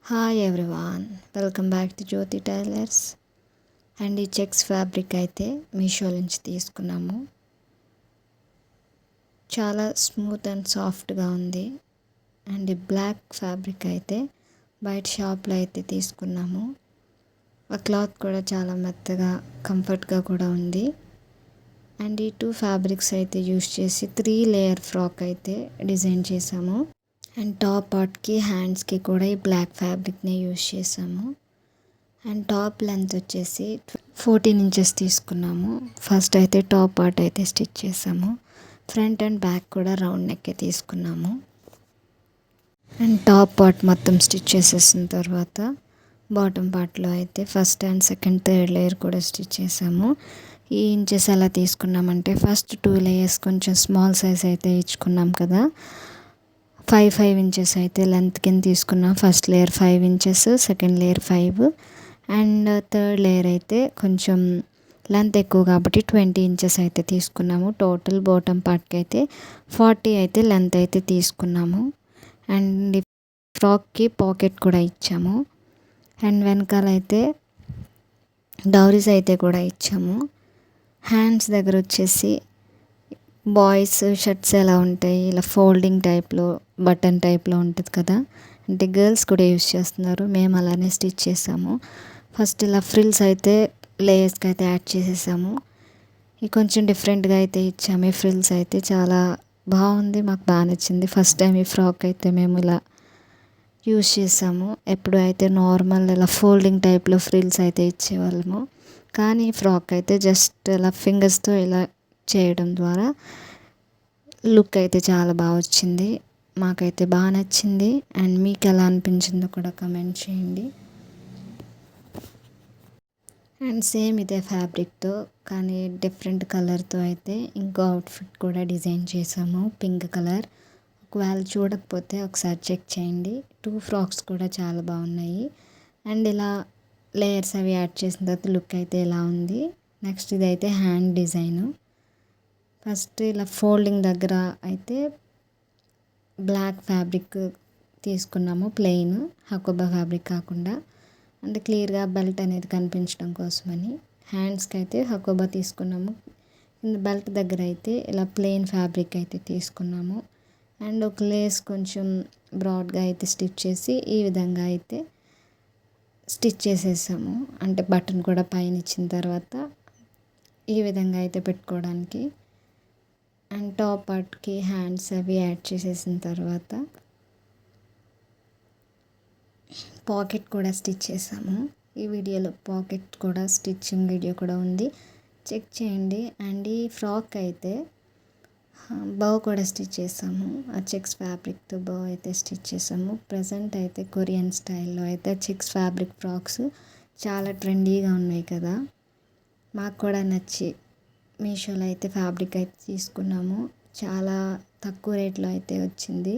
Hi everyone, welcome back to Jyoti tailors. And ఈ checks fabric అయితే మీషో నుంచి తీసుకున్నాము. చాలా స్మూత్ అండ్ సాఫ్ట్గా ఉంది. అండ్ ఈ బ్లాక్ ఫ్యాబ్రిక్ అయితే బయట షాప్లో అయితే తీసుకున్నాము. ఆ క్లాత్ కూడా చాలా మెత్తగా కంఫర్ట్గా కూడా ఉంది. అండ్ ఈ 2 ఫ్యాబ్రిక్స్ అయితే యూస్ చేసి 3 లేయర్ ఫ్రాక్ అయితే డిజైన్ చేసాము. అండ్ టాప్ పార్ట్కి హ్యాండ్స్కి కూడా ఈ బ్లాక్ ఫ్యాబ్రిక్ని యూజ్ చేసాము. అండ్ టాప్ లెంత్ వచ్చేసి 14 ఇంచెస్ తీసుకున్నాము. ఫస్ట్ అయితే టాప్ పార్ట్ అయితే స్టిచ్ చేసాము. ఫ్రంట్ అండ్ బ్యాక్ కూడా రౌండ్ నెక్కే తీసుకున్నాము. అండ్ టాప్ పార్ట్ మొత్తం స్టిచ్ చేసేసిన తర్వాత బాటమ్ పార్ట్లో అయితే first and second third layer కూడా స్టిచ్ చేసాము. ఈ ఇంచెస్ ఎలా తీసుకున్నామంటే ఫస్ట్ 2 లేయర్స్ కొంచెం స్మాల్ సైజ్ అయితే ఇచ్చుకున్నాం కదా, 5 ఇంచెస్ అయితే లెంత్ కింద తీసుకున్నాం. First layer 5 inches, second layer 5 and third layer అయితే కొంచెం లెంత్ ఎక్కువ కాబట్టి 20 ఇంచెస్ అయితే తీసుకున్నాము. టోటల్ బాటమ్ పార్ట్కి అయితే 40 అయితే లెంత్ అయితే తీసుకున్నాము. అండ్ ఫ్రాక్కి పాకెట్ కూడా ఇచ్చాము. అండ్ వెనకాల అయితే డౌరీస్ అయితే కూడా ఇచ్చాము. హ్యాండ్స్ దగ్గర వచ్చేసి బాయ్స్ షర్ట్స్ ఎలా ఉంటాయి, ఇలా ఫోల్డింగ్ టైప్లో బటన్ టైప్లో ఉంటుంది కదా, అంటే గర్ల్స్ కూడా యూస్ చేస్తున్నారు. మేము అలానే స్టిచ్ చేసాము. ఫస్ట్ ఇలా ఫ్రిల్స్ అయితే లేయర్స్కి అయితే యాడ్ చేసేసాము. ఇది కొంచెం డిఫరెంట్గా అయితే ఇచ్చాము. ఈ ఫ్రిల్స్ అయితే చాలా బాగుంది, మాకు బాగా నచ్చింది. ఫస్ట్ టైం ఈ ఫ్రాక్ అయితే మేము ఇలా యూస్ చేసాము. ఎప్పుడు అయితే నార్మల్ ఇలా ఫోల్డింగ్ టైప్లో ఫ్రిల్స్ అయితే ఇచ్చేవాళ్ళము, కానీ ఈ ఫ్రాక్ అయితే జస్ట్ ఇలా ఫింగర్స్తో ఇలా చేయడం ద్వారా లుక్ అయితే చాలా బాగా వచ్చింది. మాకైతే బాగా నచ్చింది. అండ్ మీకు ఎలా అనిపించిందో కూడా కమెంట్ చేయండి. అండ్ సేమ్ ఇదే ఫ్యాబ్రిక్తో కానీ డిఫరెంట్ కలర్తో అయితే ఇంకో అవుట్ఫిట్ కూడా డిజైన్ చేసాము, పింక్ కలర్. ఒకవేళ చూడకపోతే ఒకసారి చెక్ చేయండి. 2 ఫ్రాక్స్ కూడా చాలా బాగున్నాయి. అండ్ ఇలా లేయర్స్ అవి యాడ్ చేసిన తర్వాత లుక్ అయితే ఇలా ఉంది. నెక్స్ట్ ఇదైతే హ్యాండ్ డిజైను. ఫస్ట్ ఇలా ఫోల్డింగ్ దగ్గర అయితే బ్లాక్ ఫ్యాబ్రిక్ తీసుకున్నాము, ప్లెయిన్ హకోబా ఫ్యాబ్రిక్ కాకుండా, అంటే క్లియర్గా బెల్ట్ అనేది కనిపించడం కోసమని. హ్యాండ్స్కి అయితే హకోబా తీసుకున్నాము. బెల్ట్ దగ్గర అయితే ఇలా ప్లెయిన్ ఫ్యాబ్రిక్ అయితే తీసుకున్నాము. అండ్ ఒక లేస్ కొంచెం బ్రాడ్గా అయితే స్టిచ్ చేసి ఈ విధంగా అయితే స్టిచ్ చేసేసాము. అంటే బటన్ కూడా పైన ఇచ్చిన తర్వాత ఈ విధంగా అయితే పెట్టుకోవడానికి. అండ్ టాప్ పార్ట్కి హ్యాండ్స్ అవి యాడ్ చేసేసిన తర్వాత పాకెట్ కూడా స్టిచ్ చేసాము. ఈ వీడియోలో పాకెట్ కూడా స్టిచ్చింగ్ వీడియో కూడా ఉంది, చెక్ చేయండి. అండ్ ఈ ఫ్రాక్ అయితే బౌ కూడా స్టిచ్ చేసాము. ఆ చెక్స్ ఫ్యాబ్రిక్తో బౌ అయితే స్టిచ్ చేసాము. ప్రజెంట్ అయితే కొరియన్ స్టైల్లో అయితే చెక్స్ ఫ్యాబ్రిక్ ఫ్రాక్స్ చాలా ట్రెండీగా ఉన్నాయి కదా, మాకు కూడా నచ్చి మీషోలో అయితే ఫ్యాబ్రిక్ అయితే తీసుకున్నాము. చాలా తక్కువ రేట్లో అయితే వచ్చింది.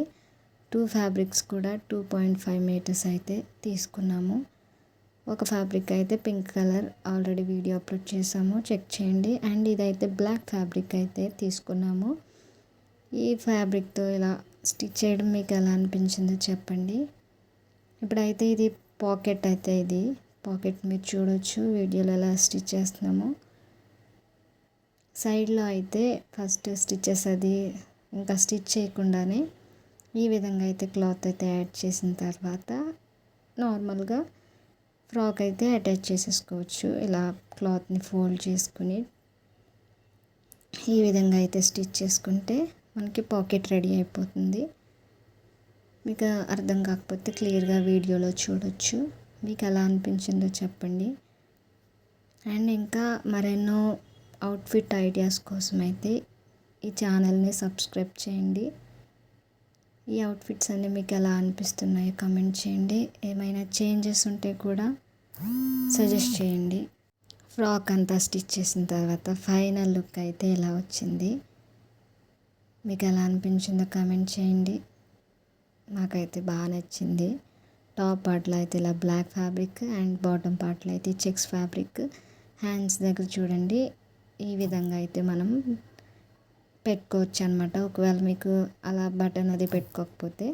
2 ఫ్యాబ్రిక్స్ కూడా 2.5 మీటర్స్ అయితే తీసుకున్నాము. ఒక ఫ్యాబ్రిక్ అయితే pink colour already video upload చేసాము, చెక్ చేయండి. అండ్ ఇదైతే బ్లాక్ ఫ్యాబ్రిక్ అయితే తీసుకున్నాము. ఈ ఫ్యాబ్రిక్తో ఇలా స్టిచ్ చేయడం మీకు ఎలా అనిపించిందో చెప్పండి. ఇప్పుడైతే ఇది పాకెట్ అయితే ఇది పాకెట్ మీరు చూడొచ్చు వీడియోలో ఎలా స్టిచ్ చేస్తున్నాము. సైడ్లో అయితే ఫస్ట్ స్టిచెస్ అది ఇంకా స్టిచ్ చేయకుండానే ఈ విధంగా అయితే క్లాత్ అయితే యాడ్ చేసిన తర్వాత నార్మల్గా ఫ్రాక్ అయితే అటాచ్ చేసేసుకోవచ్చు. ఇలా క్లాత్ని ఫోల్డ్ చేసుకుని ఈ విధంగా అయితే స్టిచ్ చేసుకుంటే మనకి పాకెట్ రెడీ అయిపోతుంది. మీకు అర్థం కాకపోతే క్లియర్గా వీడియోలో చూడొచ్చు. మీకు ఎలా అనిపించిందో చెప్పండి. అండ్ ఇంకా మరెన్నో అవుట్ఫిట్ ఐడియాస్ కోసం అయితే ఈ ఛానల్ని సబ్స్క్రైబ్ చేయండి. ఈ అవుట్ఫిట్స్ అన్నీ మీకు ఎలా అనిపిస్తున్నాయో కమెంట్ చేయండి. ఏమైనా చేంజెస్ ఉంటే కూడా సజెస్ట్ చేయండి. ఫ్రాక్ అంతా స్టిచ్ చేసిన తర్వాత ఫైనల్ లుక్ అయితే ఇలా వచ్చింది. మీకు ఎలా అనిపించిందో కమెంట్ చేయండి. నాకైతే బాగా నచ్చింది. టాప్ పార్ట్లో అయితే ఇలా బ్లాక్ ఫ్యాబ్రిక్ అండ్ బాటమ్ పార్ట్లో అయితే చెక్స్ ఫ్యాబ్రిక్. హ్యాండ్స్ దగ్గర చూడండి ఈ విధంగా అయితే మనం పెట్టుకోవచ్చు అనమాట. ఒకవేళ మీకు అలా బటన్ అది పెట్టుకోకపోతే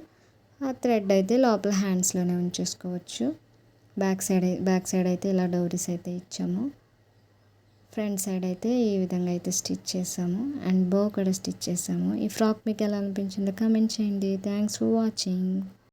ఆ థ్రెడ్ అయితే లోపల హ్యాండ్స్లోనే ఉంచేసుకోవచ్చు. బ్యాక్ సైడ్ అయితే ఇలా డోరీస్ అయితే ఇచ్చాము. ఫ్రంట్ సైడ్ అయితే ఈ విధంగా అయితే స్టిచ్ చేసాము అండ్ బో కూడా స్టిచ్ చేసాము. ఈ ఫ్రాక్ మీకు ఎలా అనిపించిందో కామెంట్ చేయండి. Thanks for watching.